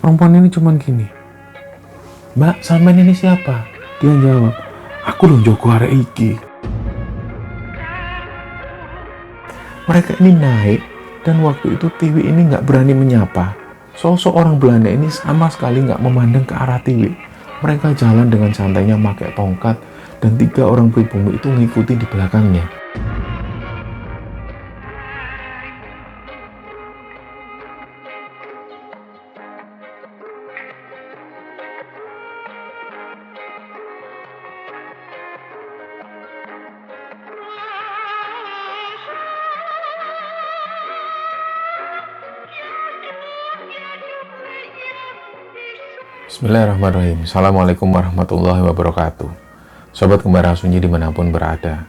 perempuan ini cuman gini, "Mbak, sampean ini siapa?" Dia jawab, "Aku loh Joko arek iki." Mereka ini naik, dan waktu itu Tiwi ini nggak berani menyapa. Sosok orang Belanda ini sama sekali nggak memandang ke arah Tiwi. Mereka jalan dengan santainya pakai tongkat, dan 3 orang pribumi itu ngikuti di belakangnya. Bismillahirrahmanirrahim. Assalamualaikum warahmatullahi wabarakatuh. Sobat Kembara Sunyi dimanapun berada,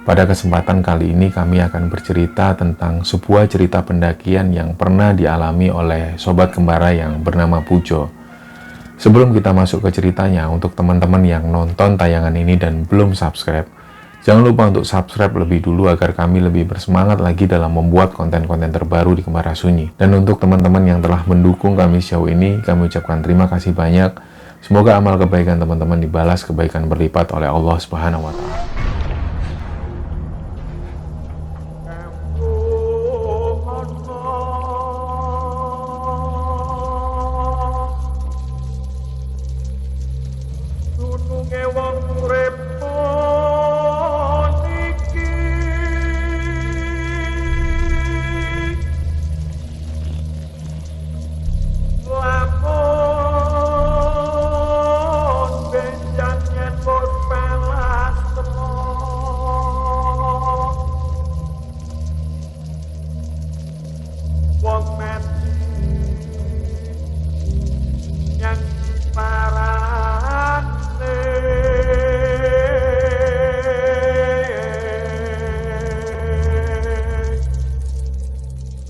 pada kesempatan kali ini kami akan bercerita tentang sebuah cerita pendakian yang pernah dialami oleh Sobat Kembara yang bernama Pujo. Sebelum kita masuk ke ceritanya, untuk teman-teman yang nonton tayangan ini dan belum subscribe, jangan lupa untuk subscribe lebih dulu agar kami lebih bersemangat lagi dalam membuat konten-konten terbaru di Kembara Sunyi. Dan untuk teman-teman yang telah mendukung kami sejauh ini, kami ucapkan terima kasih banyak. Semoga amal kebaikan teman-teman dibalas kebaikan berlipat oleh Allah Subhanahu wa Ta'ala.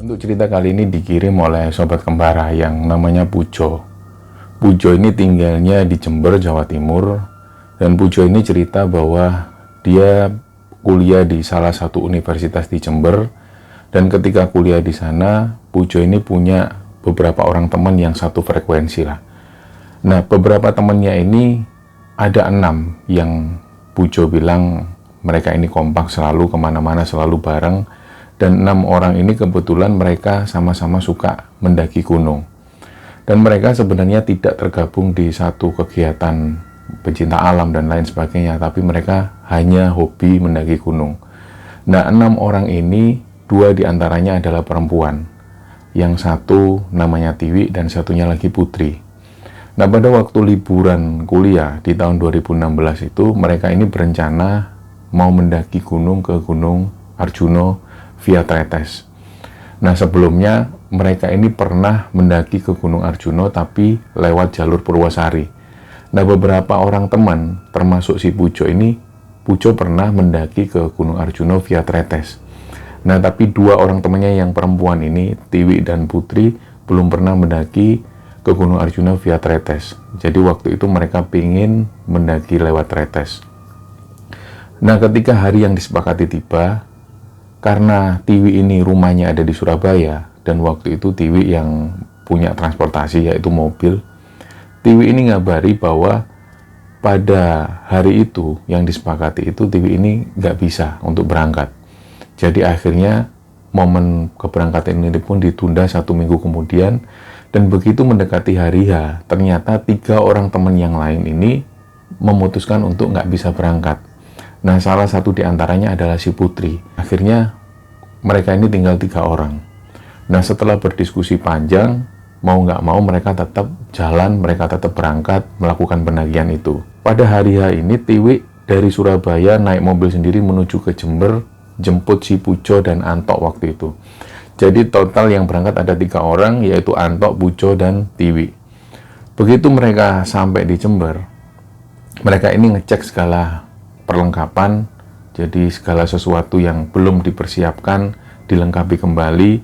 Untuk cerita kali ini dikirim oleh Sobat Kembara yang namanya Pujo. Pujo ini tinggalnya di Jember, Jawa Timur. Dan Pujo ini cerita bahwa dia kuliah di salah satu universitas di Jember. Dan ketika kuliah di sana, Pujo ini punya beberapa orang teman yang satu frekuensi lah. Nah, beberapa temannya ini ada 6 yang Pujo bilang mereka ini kompak, selalu kemana-mana, selalu bareng. Dan 6 orang ini kebetulan mereka sama-sama suka mendaki gunung. Dan mereka sebenarnya tidak tergabung di satu kegiatan pecinta alam dan lain sebagainya, tapi mereka hanya hobi mendaki gunung. Nah, 6 orang ini, 2 diantaranya adalah perempuan. Yang satu namanya Tiwi dan satunya lagi Putri. Nah, pada waktu liburan kuliah di tahun 2016 itu, mereka ini berencana mau mendaki gunung ke Gunung Arjuno via Tretes. Nah, sebelumnya mereka ini pernah mendaki ke Gunung Arjuno tapi lewat jalur Purwosari. Nah, beberapa orang teman termasuk si Pujo ini, Pujo pernah mendaki ke Gunung Arjuno via Tretes. Nah, tapi 2 orang temannya yang perempuan ini, Tiwi dan Putri, belum pernah mendaki ke Gunung Arjuno via Tretes. Jadi waktu itu mereka pingin mendaki lewat Tretes. Nah, ketika hari yang disepakati tiba, karena Tiwi ini rumahnya ada di Surabaya, dan waktu itu Tiwi yang punya transportasi yaitu mobil, Tiwi ini ngabari bahwa pada hari itu yang disepakati itu Tiwi ini nggak bisa untuk berangkat. Jadi akhirnya momen keberangkatan ini pun ditunda 1 minggu kemudian, dan begitu mendekati hari H, ternyata 3 orang teman yang lain ini memutuskan untuk nggak bisa berangkat. Nah, salah satu diantaranya adalah si Putri. Akhirnya mereka ini tinggal 3 orang. Nah, setelah berdiskusi panjang, mau nggak mau mereka tetap jalan, mereka tetap berangkat melakukan pendakian itu. Pada hari H ini, Tiwi dari Surabaya naik mobil sendiri menuju ke Jember, jemput si Pujo dan Antok waktu itu. Jadi total yang berangkat ada 3 orang, yaitu Antok, Pujo, dan Tiwi. Begitu mereka sampai di Jember, mereka ini ngecek segala perlengkapan, jadi segala sesuatu yang belum dipersiapkan dilengkapi kembali.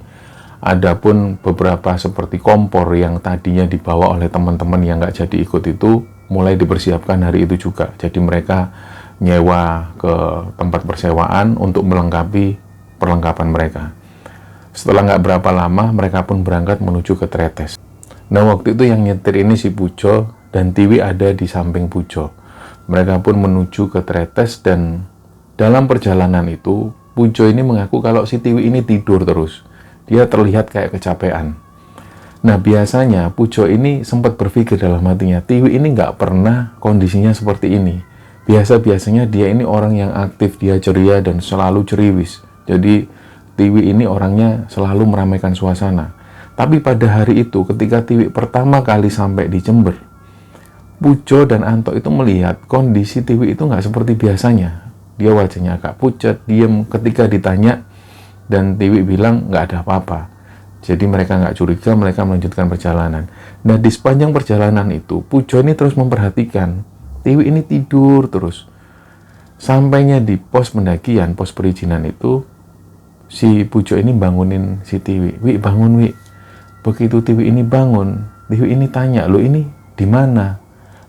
Adapun beberapa seperti kompor yang tadinya dibawa oleh teman-teman yang nggak jadi ikut itu mulai dipersiapkan hari itu juga. Jadi mereka nyewa ke tempat persewaan untuk melengkapi perlengkapan mereka. Setelah nggak berapa lama mereka pun berangkat menuju ke Tretes. Nah, waktu itu yang nyetir ini si Pujo, dan Tiwi ada di samping Pujo. Mereka pun menuju ke Tretes, dan dalam perjalanan itu Pujo ini mengaku kalau si Tiwi ini tidur terus. Dia terlihat kayak kecapean. Nah, biasanya Pujo ini sempat berpikir dalam hatinya, Tiwi ini nggak pernah kondisinya seperti ini. Biasanya dia ini orang yang aktif, dia ceria dan selalu ceriwis. Jadi Tiwi ini orangnya selalu meramaikan suasana. Tapi pada hari itu, ketika Tiwi pertama kali sampai di Jember, Pujo dan Anto itu melihat kondisi Tiwi itu nggak seperti biasanya. Dia wajahnya agak pucat, diam ketika ditanya, dan Tiwi bilang nggak ada apa-apa. Jadi mereka nggak curiga, mereka melanjutkan perjalanan. Nah, di sepanjang perjalanan itu, Pujo ini terus memperhatikan, Tiwi ini tidur terus. Sampainya di pos pendakian, pos perizinan itu, si Pujo ini bangunin si Tiwi. Wi, bangun, Wi. Begitu Tiwi ini bangun, Tiwi ini tanya, lo ini di mana?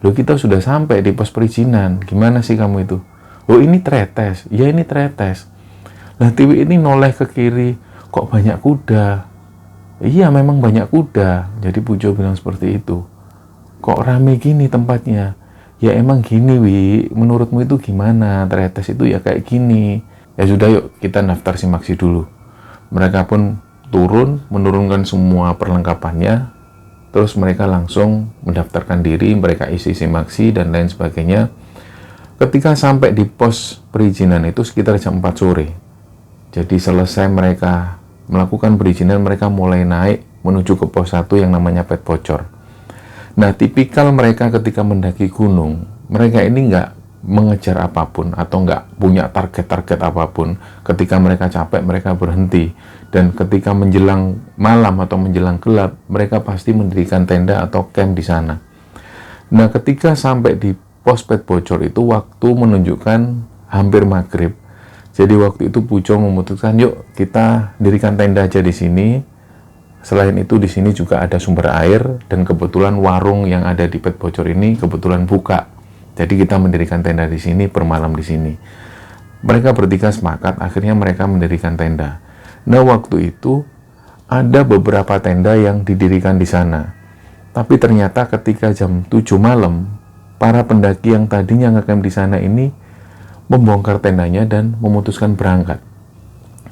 Lo kita sudah sampai di pos perizinan, gimana sih kamu itu? Oh, ini Tretes. Ya, ini Tretes. Nah, Tiwi ini noleh ke kiri, kok banyak kuda? Iya, memang banyak kuda. Jadi Pujo bilang seperti itu. Kok rame gini tempatnya? Ya emang gini, Wi. Menurutmu itu gimana? Tretes itu ya kayak gini. Ya sudah, yuk kita daftar simaksi dulu. Mereka pun turun, menurunkan semua perlengkapannya, terus mereka langsung mendaftarkan diri, mereka isi simaksi dan lain sebagainya. Ketika sampai di pos perizinan itu sekitar jam 4 sore. Jadi selesai mereka melakukan perizinan, mereka mulai naik menuju ke pos 1 yang namanya Pet Bocor. Nah, tipikal mereka ketika mendaki gunung, mereka ini nggak mengejar apapun atau nggak punya target-target apapun. Ketika mereka capek, mereka berhenti. Dan ketika menjelang malam atau menjelang gelap, mereka pasti mendirikan tenda atau camp di sana. Nah, ketika sampai di pos Pet Bocor itu, waktu menunjukkan hampir maghrib. Jadi waktu itu Pujo memutuskan, yuk kita dirikan tenda aja di sini. Selain itu di sini juga ada sumber air, dan kebetulan warung yang ada di Pet Bocor ini kebetulan buka. Jadi kita mendirikan tenda di sini, bermalam di sini. Mereka bertiga sepakat, akhirnya mereka mendirikan tenda. Nah, waktu itu ada beberapa tenda yang didirikan di sana. Tapi ternyata ketika jam 7 malam, para pendaki yang tadinya ngecamp di sana ini membongkar tendanya dan memutuskan berangkat.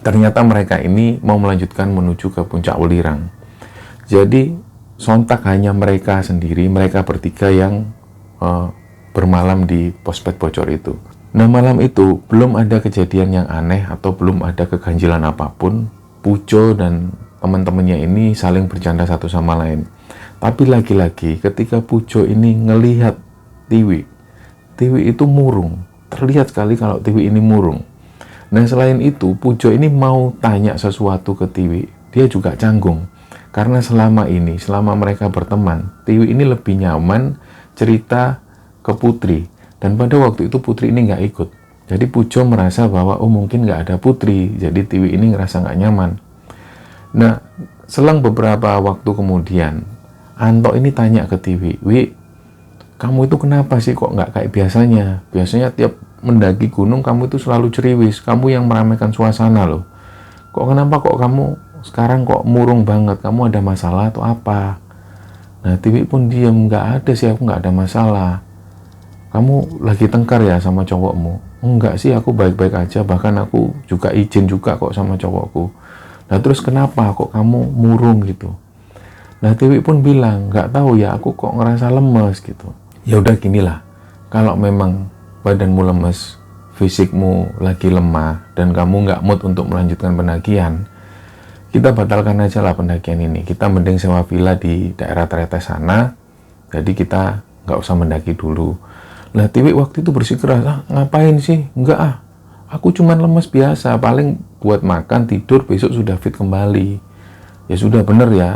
Ternyata mereka ini mau melanjutkan menuju ke puncak Welirang. Jadi sontak hanya mereka sendiri, mereka bertiga yang bermalam di pos Pet Bocor itu. Nah, malam itu belum ada kejadian yang aneh atau belum ada keganjilan apapun. Pujo dan teman-temannya ini saling bercanda satu sama lain. Tapi lagi-lagi ketika Pujo ini ngelihat Tiwi itu murung. Terlihat sekali kalau Tiwi ini murung. Nah, selain itu Pujo ini mau tanya sesuatu ke Tiwi. Dia juga canggung. Karena selama mereka berteman, Tiwi ini lebih nyaman cerita ke Putri. Dan pada waktu itu Putri ini nggak ikut. Jadi Pujo merasa bahwa mungkin nggak ada Putri. Jadi Tiwi ini ngerasa nggak nyaman. Nah, selang beberapa waktu kemudian, Anto ini tanya ke Tiwi, Wi, kamu itu kenapa sih kok nggak kayak biasanya? Biasanya tiap mendaki gunung kamu itu selalu ceriwis. Kamu yang meramaikan suasana loh. Kenapa kamu sekarang kok murung banget? Kamu ada masalah atau apa? Nah, Tiwi pun diam, nggak ada sih, aku nggak ada masalah. Kamu lagi tengkar ya sama cowokmu? Enggak sih, aku baik-baik aja, bahkan aku juga izin juga kok sama cowokku. Nah, terus kenapa kok kamu murung gitu? Nah, Tiwi pun bilang, nggak tahu ya, aku kok ngerasa lemes gitu. Ya udah ginilah, kalau memang badanmu lemes, fisikmu lagi lemah, dan kamu nggak mood untuk melanjutkan pendakian, kita batalkan aja lah pendakian ini. Kita mending sewa villa di daerah Tretes sana, jadi kita nggak usah mendaki dulu. Nah, Tiwi waktu itu bersikeras, ngapain sih? Enggak aku cuman lemes biasa, paling buat makan, tidur, besok sudah fit kembali. Ya sudah, bener ya,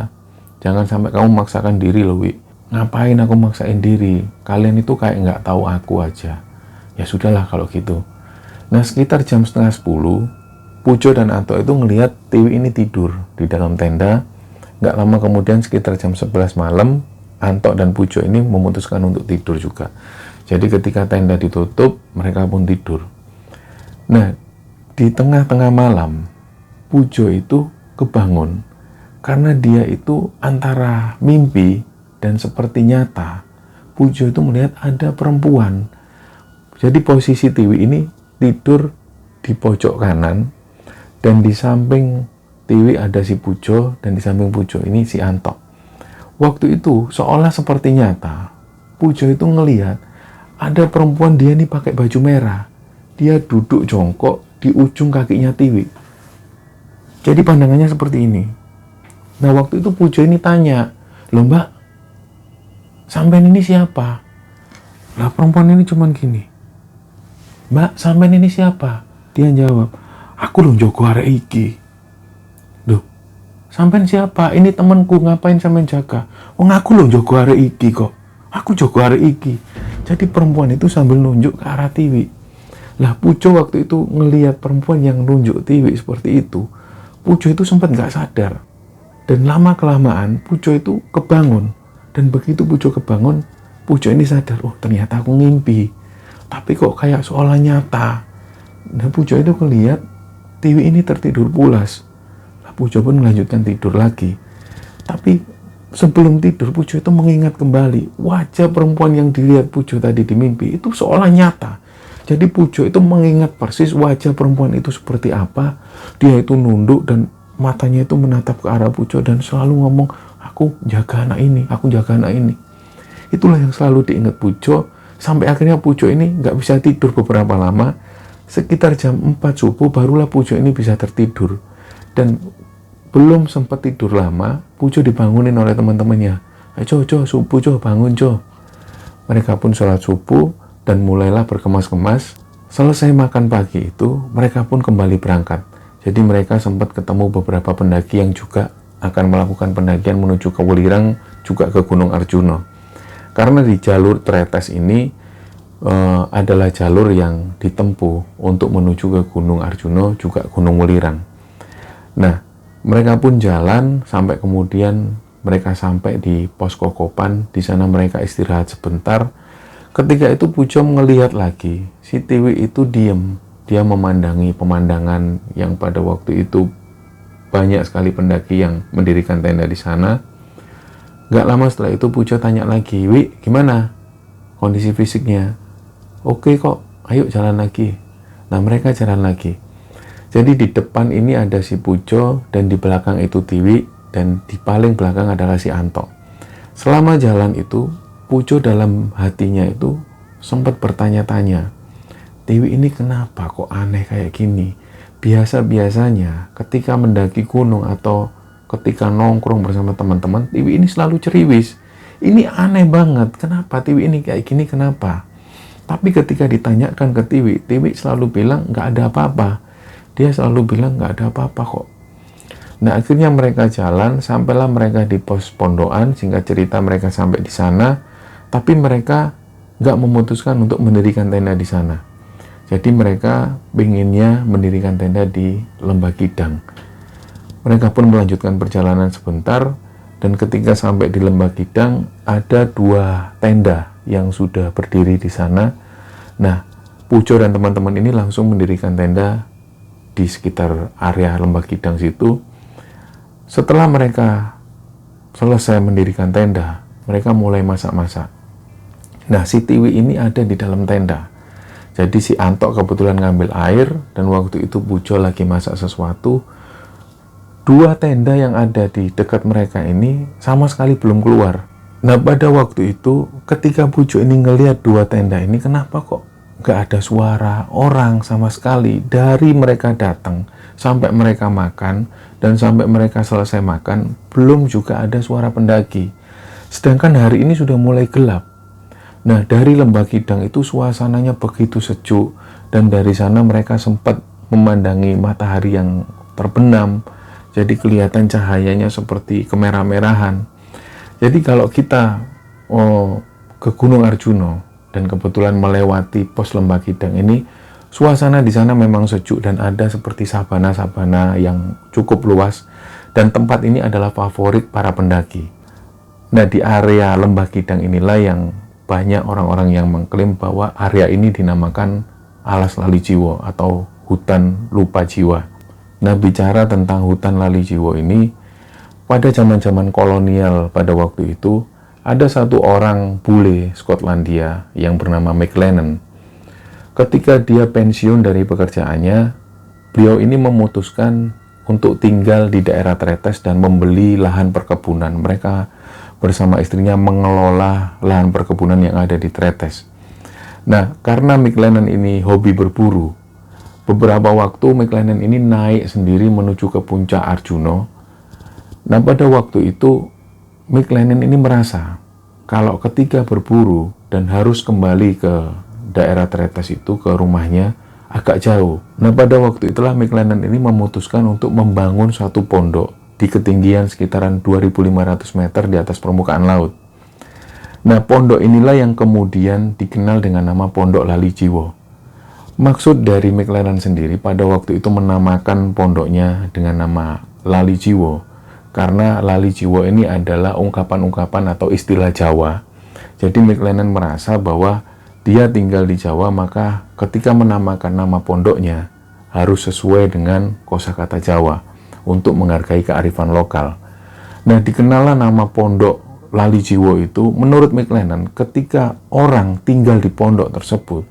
jangan sampai kamu memaksakan diri loh, Wi. Ngapain aku maksain diri? Kalian itu kayak nggak tahu aku aja. Ya sudahlah kalau gitu. Nah, sekitar jam 9:30, Pujo dan Anto itu ngelihat Tiwi ini tidur di dalam tenda. Nggak lama kemudian sekitar jam 11 malam, Anto dan Pujo ini memutuskan untuk tidur juga. Jadi ketika tenda ditutup, mereka pun tidur. Nah, di tengah-tengah malam, Pujo itu kebangun Karena dia itu antara mimpi dan seperti nyata. Pujo itu melihat ada perempuan. Jadi posisi Tiwi ini tidur di pojok kanan, dan di samping Tiwi ada si Pujo, dan di samping Pujo ini si Anto. Waktu itu seolah seperti nyata. Pujo itu ngelihat ada perempuan, dia nih pakai baju merah. Dia duduk jongkok di ujung kakinya Tiwi. Jadi pandangannya seperti ini. Nah waktu itu Pujo ini tanya, "Loh Mbak, sampean ini siapa?" Lah perempuan ini cuman gini, "Mbak, sampean ini siapa?" Dia jawab, "Aku lho njogo arek iki." "Loh, sampean siapa? Ini temanku, ngapain sampean jaga?" "Oh, aku lho njogo arek iki kok. Aku jogo arek iki." Jadi perempuan itu sambil nunjuk ke arah Tiwi. Lah Pujo waktu itu ngelihat perempuan yang nunjuk Tiwi seperti itu, Pujo itu sempat nggak sadar. Dan lama-kelamaan Pujo itu kebangun. Dan begitu Pujo kebangun, Pujo ini sadar, "Oh ternyata aku ngimpi. Tapi kok kayak seolah nyata." Nah Pujo itu ngelihat Tiwi ini tertidur pulas. Lah Pujo pun melanjutkan tidur lagi. Tapi sebelum tidur, Pujo itu mengingat kembali wajah perempuan yang dilihat Pujo tadi di mimpi itu seolah nyata. Jadi Pujo itu mengingat persis wajah perempuan itu seperti apa. Dia itu nunduk dan matanya itu menatap ke arah Pujo dan selalu ngomong, "Aku jaga anak ini, aku jaga anak ini." Itulah yang selalu diingat Pujo, sampai akhirnya Pujo ini nggak bisa tidur beberapa lama. Sekitar jam 4 subuh barulah Pujo ini bisa tertidur. Dan belum sempat tidur lama, Pujo dibangunin oleh teman-temannya. "Jo, subuh Jo, bangun Jo." Mereka pun sholat subuh dan mulailah berkemas-kemas. Selesai makan pagi itu, mereka pun kembali berangkat. Jadi mereka sempat ketemu beberapa pendaki yang juga akan melakukan pendakian menuju ke Welirang, juga ke Gunung Arjuna. Karena di jalur Tretes ini adalah jalur yang ditempuh untuk menuju ke Gunung Arjuna, juga Gunung Welirang. Nah, mereka pun jalan sampai kemudian mereka sampai di pos Kokopan. Di sana mereka istirahat sebentar. Ketika itu Pujo melihat lagi, si Tiwi itu diem. Dia memandangi pemandangan yang pada waktu itu banyak sekali pendaki yang mendirikan tenda di sana. Gak lama setelah itu Pujo tanya lagi, "Wi, gimana kondisi fisiknya?" "Oke kok, ayo jalan lagi." Nah mereka jalan lagi. Jadi di depan ini ada si Pujo, dan di belakang itu Tiwi, dan di paling belakang adalah si Anto. Selama jalan itu, Pujo dalam hatinya itu sempat bertanya-tanya, "Tiwi ini kenapa kok aneh kayak gini? Biasa-biasanya ketika mendaki gunung atau ketika nongkrong bersama teman-teman, Tiwi ini selalu ceriwis. Ini aneh banget, kenapa Tiwi ini kayak gini, kenapa?" Tapi ketika ditanyakan ke Tiwi, Tiwi selalu bilang nggak ada apa-apa. Dia selalu bilang nggak ada apa-apa kok. Nah akhirnya mereka jalan, sampailah mereka di pos pondokan. Singkat cerita mereka sampai di sana, tapi mereka nggak memutuskan untuk mendirikan tenda di sana. Jadi mereka inginnya mendirikan tenda di Lembah Kidang. Mereka pun melanjutkan perjalanan sebentar, dan ketika sampai di Lembah Kidang ada 2 tenda yang sudah berdiri di sana. Nah Pujo dan teman-teman ini langsung mendirikan tenda di sekitar area Lembah Kidang situ. Setelah mereka selesai mendirikan tenda, mereka mulai masak-masak. Nah si Tiwi ini ada di dalam tenda. Jadi si Anto kebetulan ngambil air, dan waktu itu Pujo lagi masak sesuatu. 2 tenda yang ada di dekat mereka ini sama sekali belum keluar. Nah pada waktu itu ketika Pujo ini ngelihat 2 tenda ini, kenapa kok gak ada suara orang sama sekali dari mereka datang sampai mereka makan dan sampai mereka selesai makan, belum juga ada suara pendaki. Sedangkan hari ini sudah mulai gelap. Nah dari Lembah Kidang itu suasananya begitu sejuk, dan dari sana mereka sempat memandangi matahari yang terbenam. Jadi kelihatan cahayanya seperti kemerah-merahan. Jadi kalau kita ke Gunung Arjuna dan kebetulan melewati pos Lembah Kidang ini, suasana di sana memang sejuk dan ada seperti sabana-sabana yang cukup luas, dan tempat ini adalah favorit para pendaki. Nah di area Lembah Kidang inilah yang banyak orang-orang yang mengklaim bahwa area ini dinamakan Alas Lali Jiwo atau hutan lupa jiwa. Nah bicara tentang hutan Lali Jiwo ini, pada zaman-zaman kolonial pada waktu itu, ada satu orang bule Skotlandia yang bernama McLennan. Ketika dia pensiun dari pekerjaannya, beliau ini memutuskan untuk tinggal di daerah Tretes dan membeli lahan perkebunan. Mereka bersama istrinya mengelola lahan perkebunan yang ada di Tretes. Nah, karena McLennan ini hobi berburu, beberapa waktu McLennan ini naik sendiri menuju ke puncak Arjuno. Nah, pada waktu itu McLennan ini merasa kalau ketika berburu dan harus kembali ke daerah Tretes itu, ke rumahnya, agak jauh. Nah, pada waktu itulah McLennan ini memutuskan untuk membangun satu pondok di ketinggian sekitaran 2.500 meter di atas permukaan laut. Nah, pondok inilah yang kemudian dikenal dengan nama Pondok Lali Jiwo. Maksud dari McLennan sendiri pada waktu itu menamakan pondoknya dengan nama Lali Jiwo, karena Lali Jiwo ini adalah ungkapan-ungkapan atau istilah Jawa. Jadi McLennan merasa bahwa dia tinggal di Jawa, maka ketika menamakan nama pondoknya harus sesuai dengan kosakata Jawa untuk menghargai kearifan lokal. Nah, dikenallah nama pondok Lali Jiwo itu menurut McLennan, ketika orang tinggal di pondok tersebut,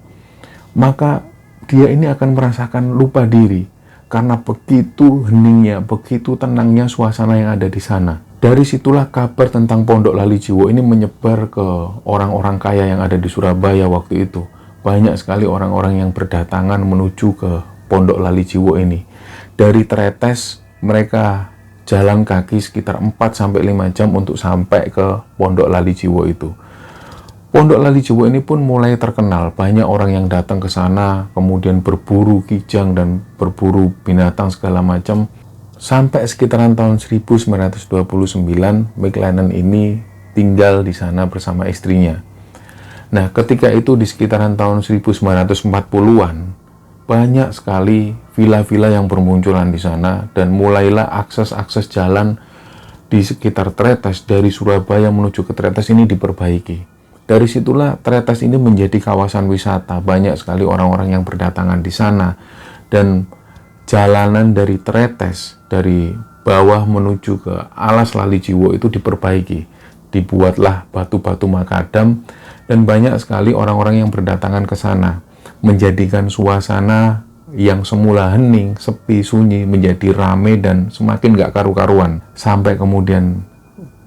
maka dia ini akan merasakan lupa diri karena begitu heningnya, begitu tenangnya suasana yang ada di sana. Dari situlah kabar tentang Pondok Lali Jiwo ini menyebar ke orang-orang kaya yang ada di Surabaya waktu itu. Banyak sekali orang-orang yang berdatangan menuju ke Pondok Lali Jiwo ini. Dari Tretes mereka jalan kaki sekitar 4-5 jam untuk sampai ke Pondok Lali Jiwo itu. Pondok Lali Jiwo ini pun mulai terkenal. Banyak orang yang datang ke sana, kemudian berburu kijang dan berburu binatang segala macam. Sampai sekitaran tahun 1929, McLennan ini tinggal di sana bersama istrinya. Nah, ketika itu di sekitaran tahun 1940-an, banyak sekali villa-villa yang bermunculan di sana, dan mulailah akses-akses jalan di sekitar Tretes dari Surabaya menuju ke Tretes ini diperbaiki. Dari situlah Tretes ini menjadi kawasan wisata. Banyak sekali orang-orang yang berdatangan di sana, dan jalanan dari Tretes, dari bawah menuju ke alas Lali Jiwo itu diperbaiki. Dibuatlah batu-batu makadam, dan banyak sekali orang-orang yang berdatangan ke sana, menjadikan suasana yang semula hening, sepi, sunyi, menjadi rame dan semakin gak karu-karuan. Sampai kemudian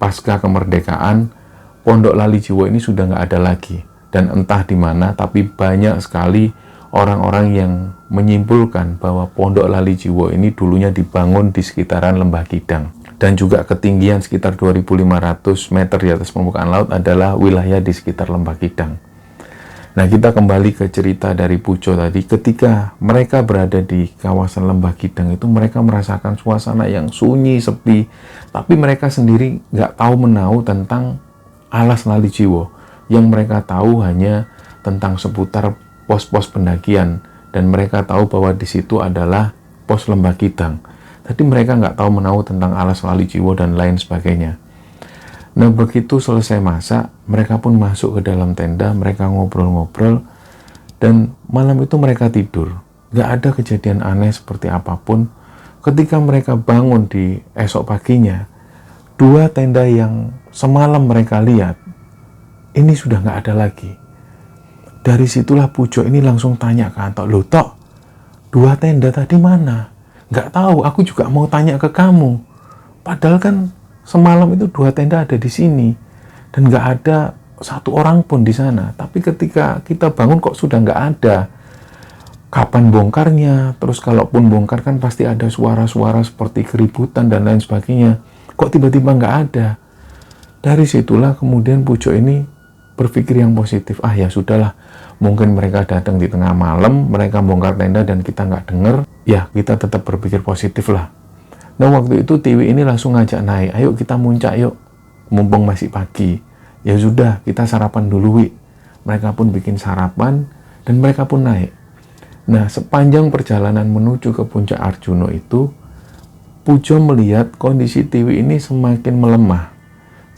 pasca kemerdekaan, Pondok Lali Jiwo ini sudah gak ada lagi. Dan entah di mana, tapi banyak sekali orang-orang yang menyimpulkan bahwa Pondok Lali Jiwo ini dulunya dibangun di sekitaran Lembah Kidang, dan juga ketinggian sekitar 2.500 meter di atas permukaan laut adalah wilayah di sekitar Lembah Kidang. Nah, kita kembali ke cerita dari Pujo tadi. Ketika mereka berada di kawasan Lembah Kidang itu, mereka merasakan suasana yang sunyi, sepi, tapi mereka sendiri nggak tahu menahu tentang alas Lali Jiwo. Yang mereka tahu hanya tentang seputar pos-pos pendakian, dan mereka tahu bahwa di situ adalah pos Lembah Kidang. Tadi mereka nggak tahu menahu tentang alas Lali Jiwo dan lain sebagainya. Nah, begitu selesai masak, mereka pun masuk ke dalam tenda, mereka ngobrol-ngobrol, dan malam itu mereka tidur. Nggak ada kejadian aneh seperti apapun. Ketika mereka bangun di esok paginya, dua tenda yang semalam mereka lihat, ini sudah nggak ada lagi. Dari situlah Pujo ini langsung tanya ke Anto, "Loh Tok, dua tenda tadi mana?" "Nggak tahu, aku juga mau tanya ke kamu. Padahal kan semalam itu dua tenda ada di sini, dan nggak ada satu orang pun di sana. Tapi ketika kita bangun kok sudah nggak ada. Kapan bongkarnya? Terus kalaupun bongkar kan pasti ada suara-suara seperti keributan dan lain sebagainya. Kok tiba-tiba nggak ada?" Dari situlah kemudian Pujo ini berpikir yang positif. Ya sudahlah, mungkin mereka datang di tengah malam, mereka bongkar tenda dan kita nggak dengar. Ya, kita tetap berpikir positif lah. Nah, waktu itu Tiwi ini langsung ngajak naik, "Ayo kita muncak yuk, mumpung masih pagi." Ya sudah, kita sarapan dulu, Wi. Mereka pun bikin sarapan dan mereka pun naik. Nah, sepanjang perjalanan menuju ke puncak Arjuno itu, Pujo melihat kondisi Tiwi ini semakin melemah.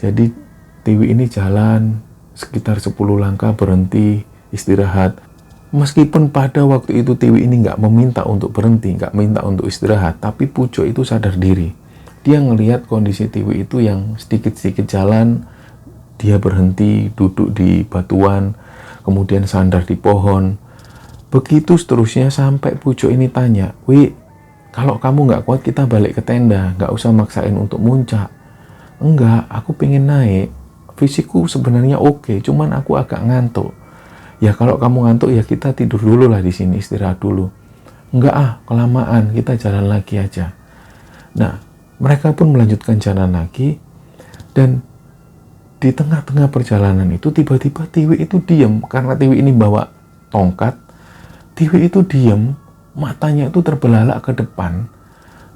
Jadi Tiwi ini jalan sekitar 10 langkah, berhenti, istirahat. Meskipun pada waktu itu Tiwi ini nggak meminta untuk berhenti, nggak minta untuk istirahat, tapi Pujo itu sadar diri. dia ngelihat kondisi Tiwi itu yang sedikit-sedikit jalan, dia berhenti, duduk di batuan, kemudian sandar di pohon. Begitu seterusnya sampai Pujo ini tanya, "Wi, kalau kamu nggak kuat kita balik ke tenda, nggak usah maksain untuk muncak." "Enggak, aku pengen naik. Fisikku sebenarnya oke, cuman aku agak ngantuk." "Ya kalau kamu ngantuk ya kita tidur dulu lah di sini, istirahat dulu." "Enggak kelamaan, kita jalan lagi aja." Nah, mereka pun melanjutkan jalan lagi, dan di tengah-tengah perjalanan itu tiba-tiba Tiwi itu diam. Karena Tiwi ini bawa tongkat, Tiwi itu diam, matanya itu terbelalak ke depan.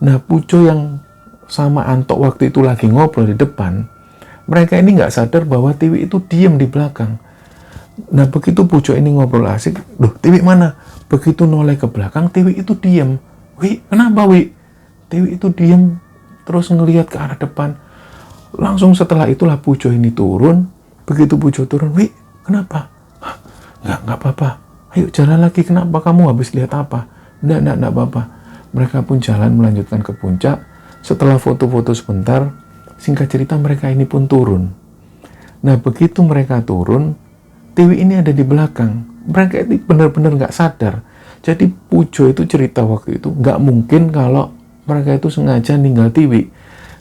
Nah, Pujo yang sama Anto waktu itu lagi ngobrol di depan, mereka ini nggak sadar bahwa Tiwi itu diam di belakang. Nah, begitu Pujo ini ngobrol asik, "Duh, Tiwi mana?" Begitu noleh ke belakang, Tiwi itu diam. "Wi, kenapa Wi?" Tiwi itu diam, terus ngelihat ke arah depan. Langsung setelah itulah Pujo ini turun. Begitu Pujo turun, "Wi, kenapa?" Nggak apa-apa. "Ayo jalan lagi, kenapa kamu habis lihat apa?" Enggak apa-apa." Mereka pun jalan melanjutkan ke puncak. Setelah foto-foto sebentar, singkat cerita mereka ini pun turun. Nah, begitu mereka turun, Tiwi ini ada di belakang. Mereka ini benar-benar nggak sadar. Jadi Pujo itu cerita waktu itu, nggak mungkin kalau mereka itu sengaja ninggal Tiwi.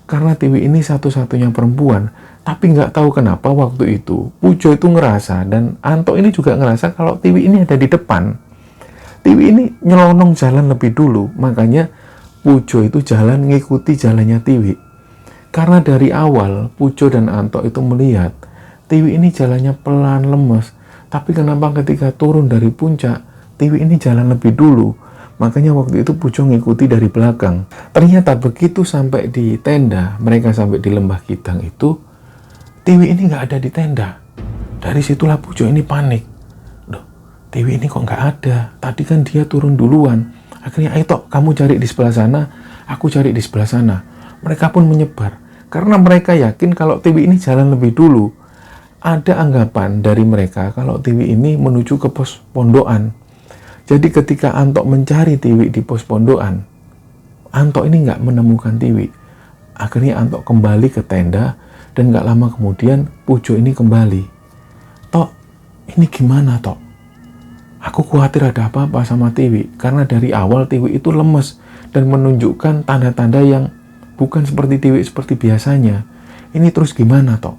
Karena Tiwi ini satu-satunya perempuan. Tapi nggak tahu kenapa waktu itu Pujo itu ngerasa, dan Anto ini juga ngerasa kalau Tiwi ini ada di depan. Tiwi ini nyelonong jalan lebih dulu. Makanya Pujo itu jalan ngikuti jalannya Tiwi. Karena dari awal Pujo dan Anto itu melihat Tiwi ini jalannya pelan, lemes. Tapi kenapa ketika turun dari puncak, Tiwi ini jalan lebih dulu? Makanya waktu itu Pujo ngikuti dari belakang. Ternyata begitu sampai di tenda, mereka sampai di Lembah Kidang itu, Tiwi ini nggak ada di tenda. Dari situlah Pujo ini panik. "Duh, Tiwi ini kok nggak ada? Tadi kan dia turun duluan." Akhirnya, "Ayo Tok, kamu cari di sebelah sana, aku cari di sebelah sana." Mereka pun menyebar. Karena mereka yakin kalau Tiwi ini jalan lebih dulu. Ada anggapan dari mereka kalau Tiwi ini menuju ke pos pondokan. Jadi ketika Anto mencari Tiwi di pos pondokan, Anto ini nggak menemukan Tiwi. Akhirnya Anto kembali ke tenda, dan nggak lama kemudian Pujo ini kembali. "Tok, ini gimana Tok? Aku khawatir ada apa-apa sama Tiwi." Karena dari awal Tiwi itu lemes dan menunjukkan tanda-tanda yang bukan seperti Tiwi seperti biasanya. "Ini terus gimana Tok?"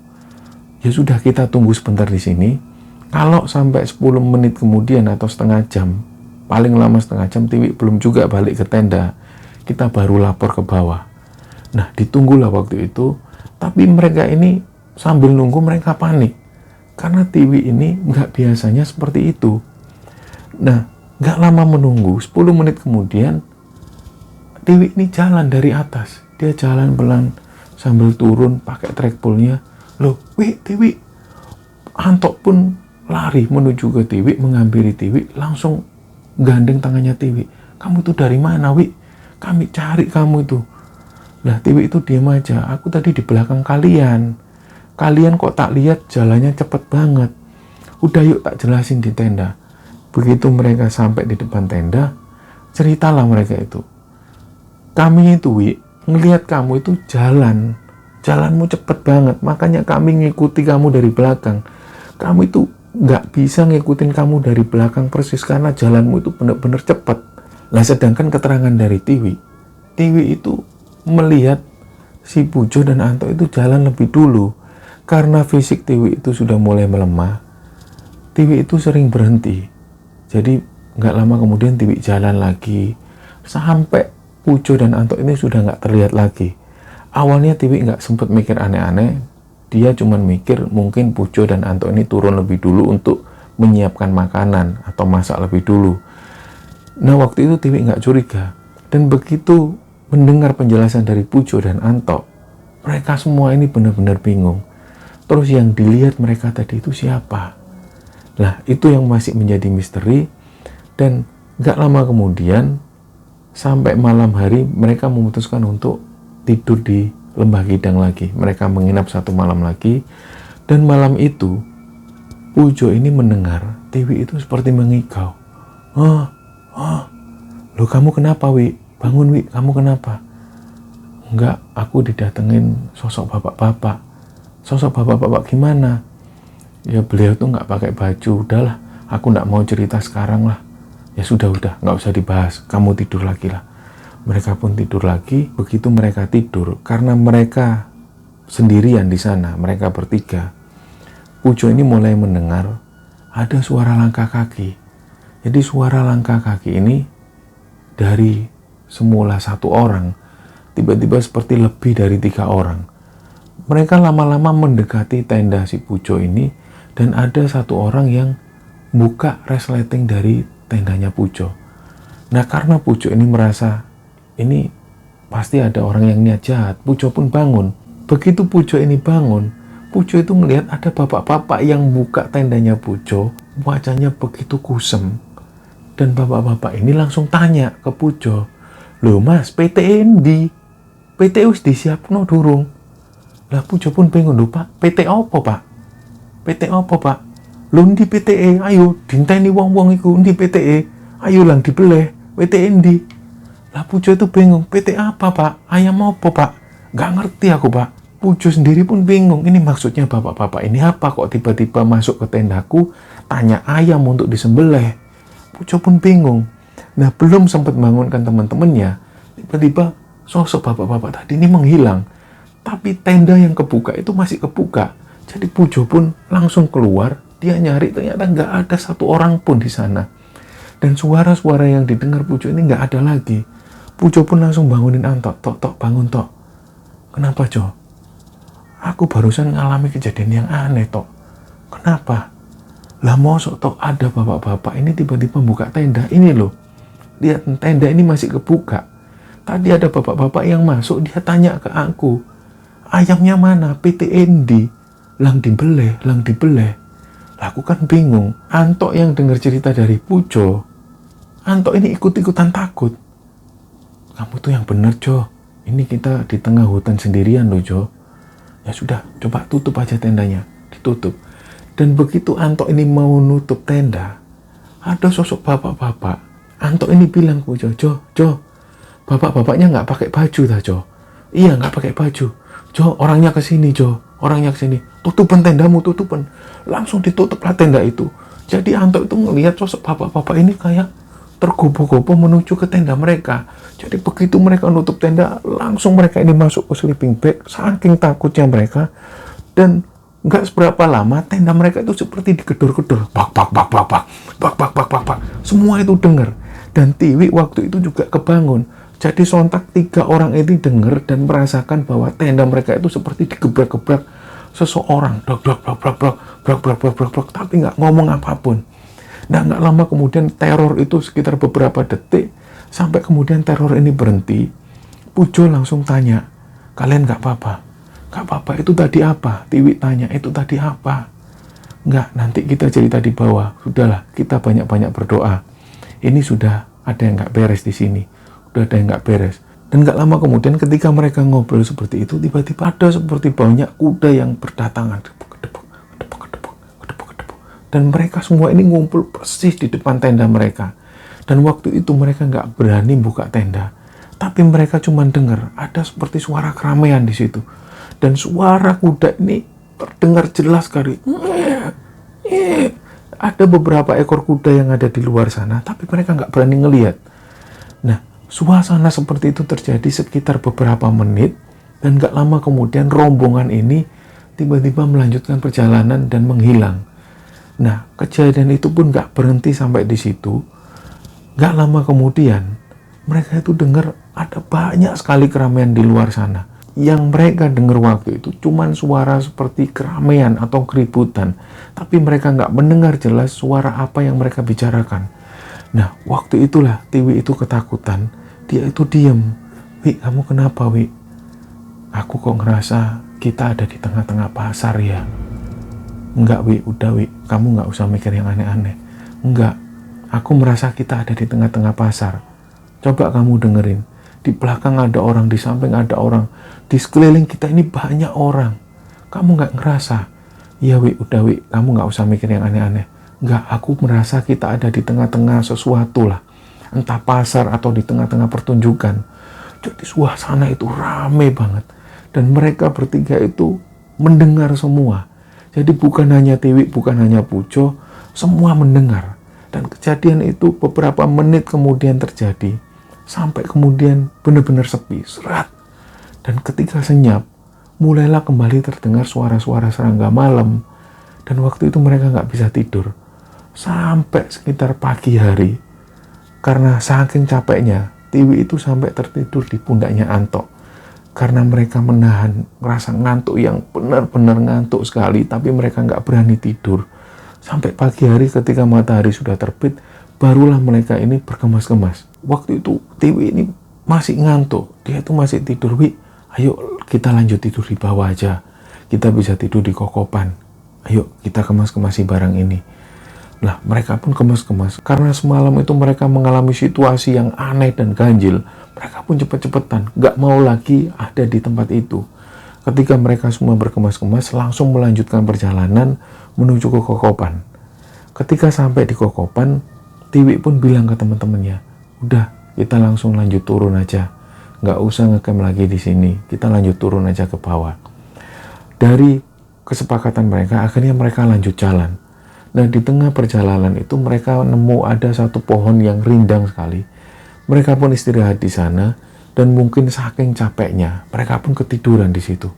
"Ya sudah, kita tunggu sebentar di sini. Kalau sampai 10 menit kemudian atau setengah jam, paling lama setengah jam, Tiwi belum juga balik ke tenda, kita baru lapor ke bawah." Nah, ditunggulah waktu itu. Tapi mereka ini sambil nunggu mereka panik. Karena Tiwi ini nggak biasanya seperti itu. Nah, nggak lama menunggu, 10 menit kemudian, Tiwi ini jalan dari atas. Dia jalan pelan sambil turun pakai trackpole-nya. "Loh, Wi, Tiwi." Anto pun lari menuju ke Tiwi, menghampiri Tiwi, langsung gandeng tangannya Tiwi. "Kamu itu dari mana, Wi? Kami cari kamu itu." Lah, Tiwi itu diam aja. "Aku tadi di belakang kalian. Kalian kok tak lihat jalannya cepet banget. Udah yuk tak jelasin di tenda." Begitu mereka sampai di depan tenda, ceritalah mereka itu. "Kami itu, Wi, ngelihat kamu itu jalanmu cepet banget. Makanya kami ngikuti kamu dari belakang. Kamu itu nggak bisa ngikutin kamu dari belakang persis karena jalanmu itu benar-benar cepat." Lah, sedangkan keterangan dari Tiwi itu melihat si Pujo dan Anto itu jalan lebih dulu. Karena fisik Tiwi itu sudah mulai melemah, Tiwi itu sering berhenti. Jadi nggak lama kemudian Tiwi jalan lagi sampai Pujo dan Anto ini sudah nggak terlihat lagi. Awalnya Tiwi nggak sempat mikir aneh-aneh. Dia cuman mikir mungkin Pujo dan Anto ini turun lebih dulu untuk menyiapkan makanan atau masak lebih dulu. Nah, waktu itu Tiwi nggak curiga. Dan begitu mendengar penjelasan dari Pujo dan Anto, mereka semua ini benar-benar bingung. Terus yang dilihat mereka tadi itu siapa? Nah, itu yang masih menjadi misteri. Dan nggak lama kemudian, sampai malam hari, mereka memutuskan untuk tidur di Lembah Kidang lagi. Mereka menginap 1 malam lagi. Dan malam itu Pujo ini mendengar Tiwi itu seperti mengigau. Loh, kamu kenapa, Wi? Bangun, Wi, kamu kenapa?" Enggak, aku didatengin sosok bapak-bapak. Sosok bapak-bapak gimana? Ya beliau tuh nggak pakai baju. Udahlah, aku nggak mau cerita sekarang lah. Ya sudah, nggak usah dibahas. Kamu tidur lagi lah. Mereka pun tidur lagi. Begitu mereka tidur, karena mereka sendirian di sana, mereka bertiga, Pujo ini mulai mendengar ada suara langkah kaki. Jadi suara langkah kaki ini dari semula satu orang, tiba-tiba seperti lebih dari 3 orang. Mereka lama-lama mendekati tenda si Pujo ini, dan ada satu orang yang buka resleting dari tendanya Pujo. Nah, karena Pujo ini merasa ini pasti ada orang yang niat jahat, Pujo pun bangun. Begitu Pujo ini bangun, Pujo itu melihat ada bapak-bapak yang buka tendanya Pujo, wajahnya begitu kusem. Dan bapak-bapak ini langsung tanya ke Pujo, "Loh mas, PTE ndi? PTE wis disiapno durung?" Lah Pujo pun bingung, "Lho Pak, PT apa Pak? PT apa Pak? Lho ndi PTE? Ayo dinteni wong-wong iku ndi PTE? Ayo lang dibeleh, PTE ndi?" Lah Pujo itu bingung, "PT apa Pak? Ayam apa Pak? Nggak ngerti aku Pak." Pujo sendiri pun bingung, ini maksudnya bapak-bapak ini apa kok tiba-tiba masuk ke tendaku, tanya ayam untuk disembelih. Pujo pun bingung. Nah, belum sempat bangunkan teman-temannya, tiba-tiba sosok bapak-bapak tadi ini menghilang. Tapi tenda yang kebuka itu masih kebuka. Jadi Pujo pun langsung keluar, dia nyari, ternyata nggak ada satu orang pun di sana. Dan suara-suara yang didengar Pujo ini nggak ada lagi. Pujo pun langsung bangunin Anto, "Tok, bangun Tok." "Kenapa Jo?" "Aku barusan ngalami kejadian yang aneh Tok." "Kenapa?" "Lah mosok Tok ada bapak-bapak ini tiba-tiba buka tenda ini loh. Lihat tenda ini masih kebuka. Tadi ada bapak-bapak yang masuk, dia tanya ke aku, 'Ayamnya mana? PTE ndi? Lang dibeleh, lang dibeleh.'" Lah aku kan bingung. Anto yang dengar cerita dari Pujo, Anto ini ikut-ikutan takut. "Kamu tuh yang bener Jo. Ini kita di tengah hutan sendirian loh Jo." "Ya sudah, coba tutup aja tendanya." Ditutup. Dan begitu Anto ini mau nutup tenda, ada sosok bapak-bapak. Anto ini bilang ke Jo, bapak-bapaknya nggak pakai baju dah Jo." "Iya, nggak pakai baju. Jo, orangnya ke sini Jo, orangnya ke sini. Tutupan tendamu, tutupan." Langsung ditutuplah tenda itu. Jadi Anto itu melihat sosok bapak-bapak ini kayak tergopoh-gopoh menuju ke tenda mereka. Jadi begitu mereka nutup tenda, langsung mereka ini masuk ke sleeping bag, saking takutnya mereka. Dan nggak seberapa lama tenda mereka itu seperti digedor-gedor, bak bak bak bak bak bak bak bak bak bak. Semua itu dengar. Dan Tiwi waktu itu juga kebangun. Jadi sontak 3 orang ini dengar dan merasakan bahwa tenda mereka itu seperti digebrak-gebrak seseorang, dok dok dok dok dok dok dok dok dok dok, tapi nggak ngomong apapun. Nah, nggak lama kemudian teror itu sekitar beberapa detik, sampai kemudian teror ini berhenti. Pujo langsung tanya, "Kalian nggak apa-apa? Nggak apa-apa, itu tadi apa?" Tiwi tanya, "Itu tadi apa?" "Nggak, nanti kita cerita di bawah. Sudahlah, kita banyak-banyak berdoa. Ini sudah ada yang nggak beres di sini. Udah ada yang nggak beres." Dan nggak lama kemudian ketika mereka ngobrol seperti itu, tiba-tiba ada seperti banyak kuda yang berdatangan. Dan mereka semua ini ngumpul persis di depan tenda mereka. Dan waktu itu mereka nggak berani buka tenda. Tapi mereka cuma dengar ada seperti suara keramaian di situ. Dan suara kuda ini terdengar jelas sekali. Ada beberapa ekor kuda yang ada di luar sana, tapi mereka nggak berani ngelihat. Nah, suasana seperti itu terjadi sekitar beberapa menit. Dan nggak lama kemudian rombongan ini tiba-tiba melanjutkan perjalanan dan menghilang. Nah, kejadian itu pun nggak berhenti sampai di situ. Nggak lama kemudian, mereka itu dengar ada banyak sekali keramaian di luar sana. Yang mereka dengar waktu itu cuman suara seperti keramaian atau keributan. Tapi mereka nggak mendengar jelas suara apa yang mereka bicarakan. Nah, waktu itulah Tiwi itu ketakutan. Dia itu diem. "Wi, kamu kenapa Wi?" "Aku kok ngerasa kita ada di tengah-tengah pasar ya." "Enggak Wi, udah Wi, kamu nggak usah mikir yang aneh-aneh." "Enggak, aku merasa kita ada di tengah-tengah pasar. Coba kamu dengerin, di belakang ada orang, di samping ada orang, di sekeliling kita ini banyak orang. Kamu nggak ngerasa?" "Iya Wi, udah Wi, kamu nggak usah mikir yang aneh-aneh." "Enggak, aku merasa kita ada di tengah-tengah sesuatu lah, entah pasar atau di tengah-tengah pertunjukan." Jadi suasana itu rame banget. Dan mereka bertiga itu mendengar semua. Jadi bukan hanya Tiwi, bukan hanya Pujo, semua mendengar. Dan kejadian itu beberapa menit kemudian terjadi. Sampai kemudian benar-benar sepi, serat. Dan ketika senyap, mulailah kembali terdengar suara-suara serangga malam. Dan waktu itu mereka nggak bisa tidur. Sampai sekitar pagi hari. Karena saking capeknya, Tiwi itu sampai tertidur di pundaknya Anto. Karena mereka menahan rasa ngantuk yang benar-benar ngantuk sekali. Tapi mereka nggak berani tidur. Sampai pagi hari ketika matahari sudah terbit, barulah mereka ini berkemas-kemas. Waktu itu Tiwi ini masih ngantuk. Dia itu masih tidur. Wi, ayo kita lanjut tidur di bawah aja. Kita bisa tidur di kokopan. Ayo kita kemas-kemasi barang ini. Nah, mereka pun kemas-kemas. Karena semalam itu mereka mengalami situasi yang aneh dan ganjil. Mereka pun cepet-cepetan. Gak mau lagi ada di tempat itu. Ketika mereka semua berkemas-kemas, langsung melanjutkan perjalanan menuju ke kokopan. Ketika sampai di kokopan, Tiwi pun bilang ke teman-temannya, udah, kita langsung lanjut turun aja. Nggak usah ngecamp lagi di sini. Kita lanjut turun aja ke bawah. Dari kesepakatan mereka, akhirnya mereka lanjut jalan. Nah, di tengah perjalanan itu mereka nemu ada satu pohon yang rindang sekali. Mereka pun istirahat di sana, dan mungkin saking capeknya, mereka pun ketiduran di situ.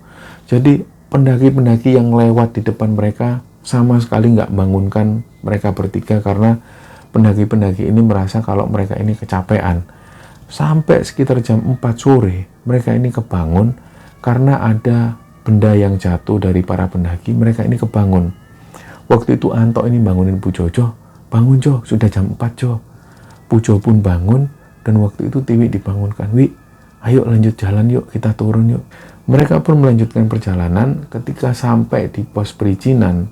Jadi, pendaki-pendaki yang lewat di depan mereka sama sekali nggak bangunkan mereka bertiga karena pendaki-pendaki ini merasa kalau mereka ini kecapean. Sampai sekitar jam 4 sore, mereka ini kebangun karena ada benda yang jatuh dari para pendaki. Mereka ini kebangun. Waktu itu Anto ini bangunin Pujo, Jo, bangun Jo, sudah jam 4 Jo. Pujo pun bangun, dan waktu itu Tiwi dibangunkan. Wi, ayo lanjut jalan yuk, kita turun yuk. Mereka pun melanjutkan perjalanan. Ketika sampai di pos perizinan,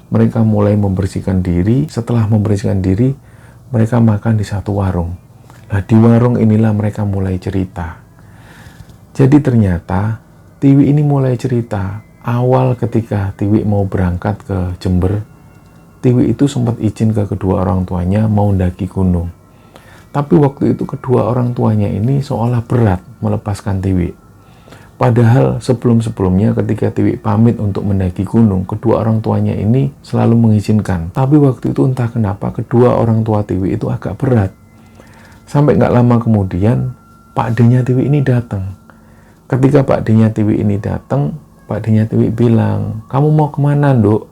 mereka mulai membersihkan diri. Setelah membersihkan diri, mereka makan di satu warung. Nah, di warung inilah mereka mulai cerita. Jadi ternyata Tiwi ini mulai cerita. Awal ketika Tiwi mau berangkat ke Jember, Tiwi itu sempat izin ke kedua orang tuanya mau mendaki gunung. Tapi waktu itu kedua orang tuanya ini seolah berat melepaskan Tiwi. Padahal sebelum-sebelumnya ketika Tiwi pamit untuk mendaki gunung, kedua orang tuanya ini selalu mengizinkan. Tapi waktu itu entah kenapa kedua orang tua Tiwi itu agak berat. Sampai nggak lama kemudian, Pak D-nya Tiwi ini datang. Ketika Pak D-nya Tiwi ini datang, Pak D-nya Tiwi bilang, kamu mau kemana, Nduk?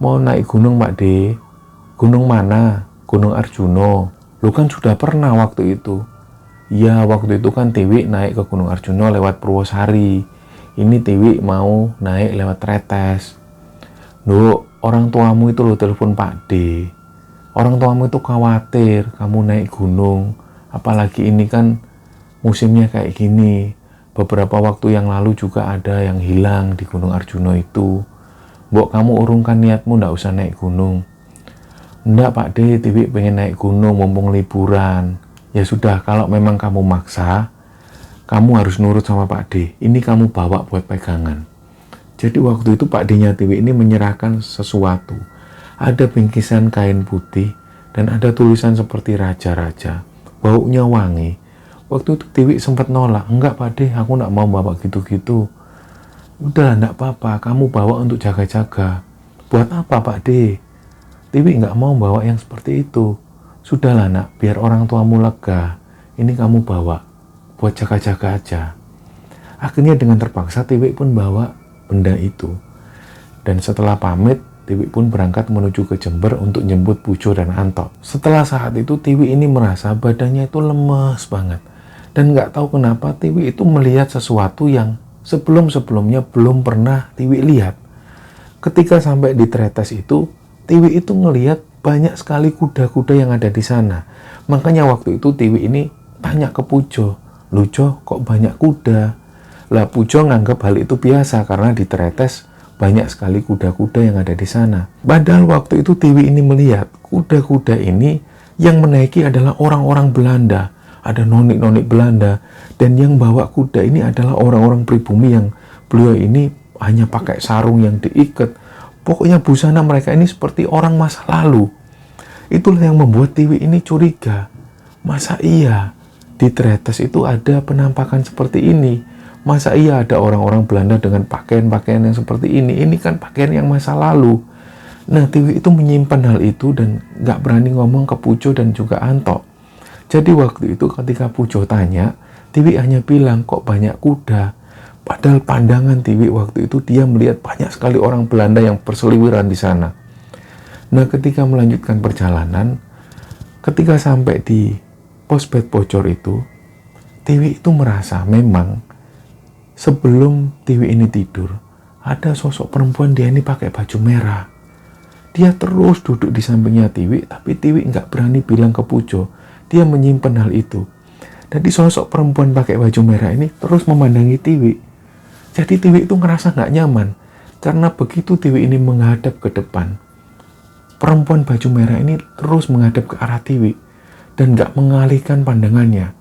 Mau naik gunung, Pak D. Gunung mana? Gunung Arjuno. Lu kan sudah pernah waktu itu. Ya, waktu itu kan Tiwi naik ke Gunung Arjuno lewat Purwosari. Ini Tiwi mau naik lewat Tretes. Nduk, orang tuamu itu lo telepon Pak D. Orang tuamu itu khawatir kamu naik gunung. Apalagi ini kan musimnya kayak gini. Beberapa waktu yang lalu juga ada yang hilang di Gunung Arjuno itu. Mbok kamu urungkan niatmu ndak usah naik gunung. Ndak Pak D, Tiwi pengen naik gunung mumpung liburan. Ya sudah, kalau memang kamu maksa, kamu harus nurut sama Pak D. Ini kamu bawa buat pegangan. Jadi waktu itu Pak D-nya Tiwi ini menyerahkan sesuatu. Ada bingkisan kain putih dan ada tulisan seperti raja-raja. Baunya wangi. Waktu itu Tiwi sempat nolak. Enggak Pak D, aku enggak mau bawa gitu-gitu. Udah, enggak apa-apa. Kamu bawa untuk jaga-jaga. Buat apa Pak D? Tiwi enggak mau bawa yang seperti itu. Sudahlah nak, biar orang tuamu lega. Ini kamu bawa. Buat jaga-jaga aja. Akhirnya dengan terpaksa Tiwi pun bawa benda itu. Dan setelah pamit, Tiwi pun berangkat menuju ke Jember untuk jemput Pujo dan Anto. Setelah saat itu Tiwi ini merasa badannya itu lemes banget. Dan nggak tahu kenapa Tiwi itu melihat sesuatu yang sebelum-sebelumnya belum pernah Tiwi lihat. Ketika sampai di Tretes itu, Tiwi itu ngelihat banyak sekali kuda-kuda yang ada di sana. Makanya waktu itu Tiwi ini tanya ke Pujo, "Loh Jo, kok banyak kuda?" Lah Pujo nganggap hal itu biasa karena di Tretes banyak sekali kuda-kuda yang ada di sana. Padahal waktu itu Tiwi ini melihat kuda-kuda ini yang menaiki adalah orang-orang Belanda. Ada nonik-nonik Belanda. Dan yang bawa kuda ini adalah orang-orang pribumi yang beliau ini hanya pakai sarung yang diikat. Pokoknya busana mereka ini seperti orang masa lalu. Itulah yang membuat Tiwi ini curiga. Masa iya di Tretes itu ada penampakan seperti ini. Masa iya ada orang-orang Belanda dengan pakaian-pakaian yang seperti ini? Ini kan pakaian yang masa lalu. Nah, Tiwi itu menyimpan hal itu dan nggak berani ngomong ke Pujo dan juga Anto. Jadi waktu itu ketika Pujo tanya, Tiwi hanya bilang kok banyak kuda. Padahal pandangan Tiwi waktu itu dia melihat banyak sekali orang Belanda yang berseliweran di sana. Nah, ketika melanjutkan perjalanan, ketika sampai di pos bed Bocor itu, Tiwi itu merasa memang sebelum Tiwi ini tidur, ada sosok perempuan dia ini pakai baju merah. Dia terus duduk di sampingnya Tiwi, tapi Tiwi nggak berani bilang ke Pujo. Dia menyimpan hal itu. Jadi sosok perempuan pakai baju merah ini terus memandangi Tiwi. Jadi Tiwi itu ngerasa nggak nyaman. Karena begitu Tiwi ini menghadap ke depan, perempuan baju merah ini terus menghadap ke arah Tiwi dan nggak mengalihkan pandangannya.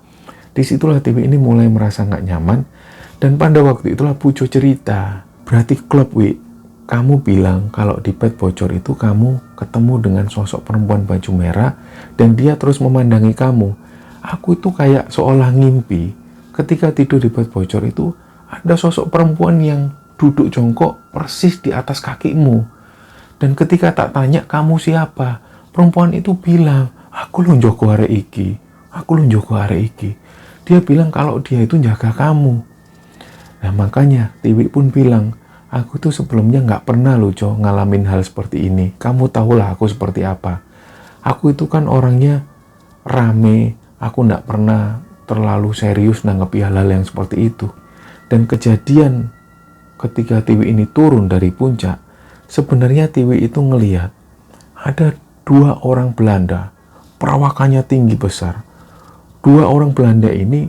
Disitulah Tiwi ini mulai merasa nggak nyaman. Dan pada waktu itulah Pujo cerita, berarti klop Wi. Kamu bilang kalau di bed Bocor itu kamu ketemu dengan sosok perempuan baju merah dan dia terus memandangi kamu. Aku itu kayak seolah ngimpi. Ketika tidur di bed Bocor itu ada sosok perempuan yang duduk jongkok persis di atas kakimu. Dan ketika tak tanya kamu siapa, perempuan itu bilang, aku lho njogo arek iki. Aku lho njogo arek iki. Dia bilang kalau dia itu jaga kamu. Nah makanya Tiwi pun bilang, aku tuh sebelumnya nggak pernah loh Jo ngalamin hal seperti ini. Kamu tahulah aku seperti apa. Aku itu kan orangnya rame. Aku nggak pernah terlalu serius nanggapi hal-hal yang seperti itu. Dan kejadian ketika Tiwi ini turun dari puncak, sebenarnya Tiwi itu ngelihat ada 2 orang Belanda. Perawakannya tinggi besar. 2 orang Belanda ini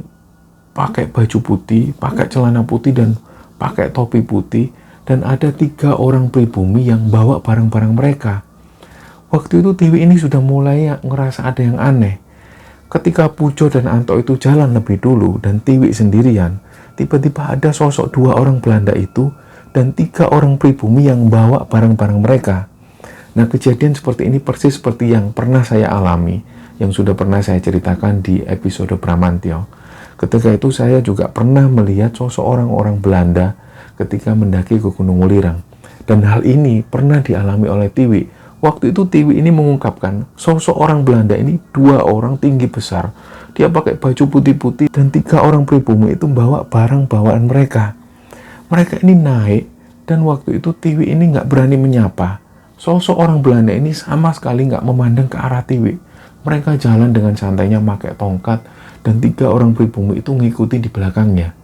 pakai baju putih, pakai celana putih dan pakai topi putih. Dan ada 3 orang pribumi yang bawa barang-barang mereka. Waktu itu Tiwi ini sudah mulai ngerasa ada yang aneh. Ketika Pujo dan Anto itu jalan lebih dulu dan Tiwi sendirian, tiba-tiba ada sosok 2 orang Belanda itu dan 3 orang pribumi yang bawa barang-barang mereka. Nah, kejadian seperti ini persis seperti yang pernah saya alami, yang sudah pernah saya ceritakan di episode Bramantio. Ketika itu saya juga pernah melihat sosok orang-orang Belanda ketika mendaki ke Gunung Welirang. Dan hal ini pernah dialami oleh Tiwi. Waktu itu Tiwi ini mengungkapkan, sosok orang Belanda ini 2 orang tinggi besar. Dia pakai baju putih-putih dan 3 orang pribumi itu bawa barang bawaan mereka. Mereka ini naik dan waktu itu Tiwi ini nggak berani menyapa. Sosok orang Belanda ini sama sekali nggak memandang ke arah Tiwi. Mereka jalan dengan santainya pakai tongkat dan 3 orang pribumi itu ngikuti di belakangnya.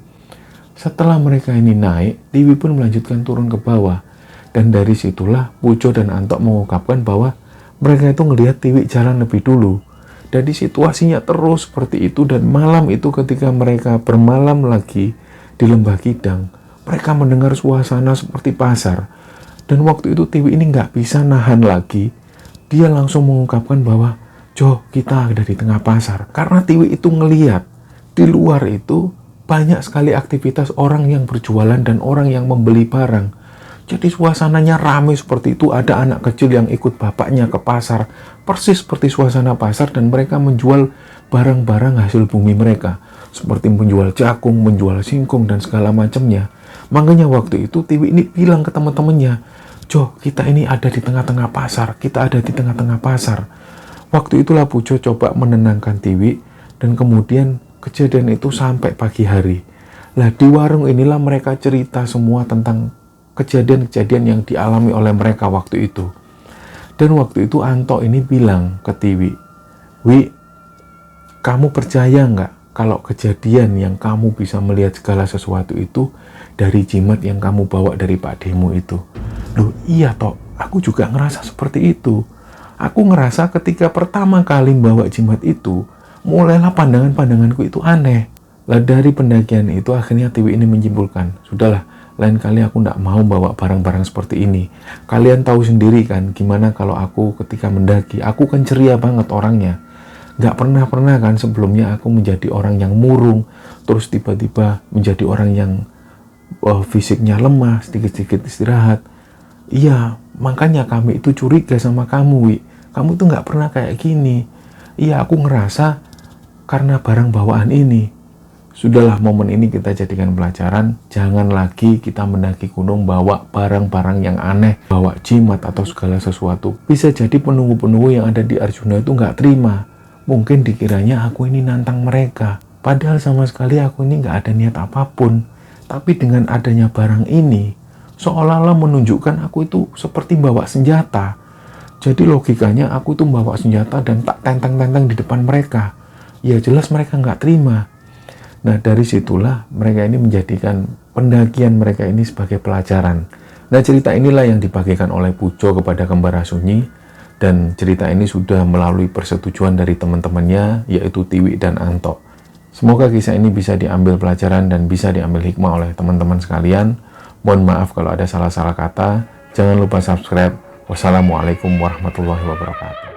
Setelah mereka ini naik, Tiwi pun melanjutkan turun ke bawah. Dan dari situlah Pujo dan Anto mengungkapkan bahwa mereka itu ngelihat Tiwi jalan lebih dulu. Jadi situasinya terus seperti itu dan malam itu ketika mereka bermalam lagi di Lembah Kidang, mereka mendengar suasana seperti pasar. Dan waktu itu Tiwi ini nggak bisa nahan lagi. Dia langsung mengungkapkan bahwa, Jo, kita ada di tengah pasar. Karena Tiwi itu ngelihat di luar itu banyak sekali aktivitas orang yang berjualan dan orang yang membeli barang. Jadi suasananya ramai seperti itu. Ada anak kecil yang ikut bapaknya ke pasar. Persis seperti suasana pasar dan mereka menjual barang-barang hasil bumi mereka. Seperti menjual jagung, menjual singkong dan segala macamnya. Makanya waktu itu Tiwi ini bilang ke teman-temannya, Jo, kita ini ada di tengah-tengah pasar. Kita ada di tengah-tengah pasar. Waktu itulah Pujo coba menenangkan Tiwi dan kemudian kejadian itu sampai pagi hari. Lah di warung inilah mereka cerita semua tentang kejadian-kejadian yang dialami oleh mereka waktu itu. Dan waktu itu Anto ini bilang ke Tiwi, Wi, kamu percaya nggak kalau kejadian yang kamu bisa melihat segala sesuatu itu dari jimat yang kamu bawa dari Pak Demo itu? Loh iya toh, aku juga ngerasa seperti itu. Aku ngerasa ketika pertama kali bawa jimat itu, mulailah pandangan-pandanganku itu aneh. Lah dari pendakian itu akhirnya Tiwi ini menyimpulkan, sudahlah, lain kali aku nggak mau bawa barang-barang seperti ini. Kalian tahu sendiri kan gimana kalau aku ketika mendaki, aku kan ceria banget orangnya. Nggak pernah kan sebelumnya aku menjadi orang yang murung, terus tiba-tiba menjadi orang yang fisiknya lemah, sedikit-sedikit istirahat. Iya, makanya kami itu curiga sama kamu, Wi. Kamu tuh nggak pernah kayak gini. Iya, aku ngerasa karena barang bawaan ini. Sudahlah, momen ini kita jadikan pelajaran, jangan lagi kita mendaki gunung bawa barang-barang yang aneh, bawa jimat atau segala sesuatu. Bisa jadi penunggu-penunggu yang ada di Arjuna itu nggak terima. Mungkin dikiranya aku ini nantang mereka. Padahal sama sekali aku ini nggak ada niat apapun. Tapi dengan adanya barang ini, seolah-olah menunjukkan aku itu seperti bawa senjata. Jadi logikanya aku itu bawa senjata dan tak tentang-tentang di depan mereka. Ya jelas mereka nggak terima. Nah, dari situlah mereka ini menjadikan pendakian mereka ini sebagai pelajaran. Nah, cerita inilah yang dibagikan oleh Pujo kepada Kembara Sunyi, dan cerita ini sudah melalui persetujuan dari teman-temannya, yaitu Tiwi dan Anto. Semoga kisah ini bisa diambil pelajaran dan bisa diambil hikmah oleh teman-teman sekalian. Mohon maaf kalau ada salah-salah kata. Jangan lupa subscribe. Wassalamualaikum warahmatullahi wabarakatuh.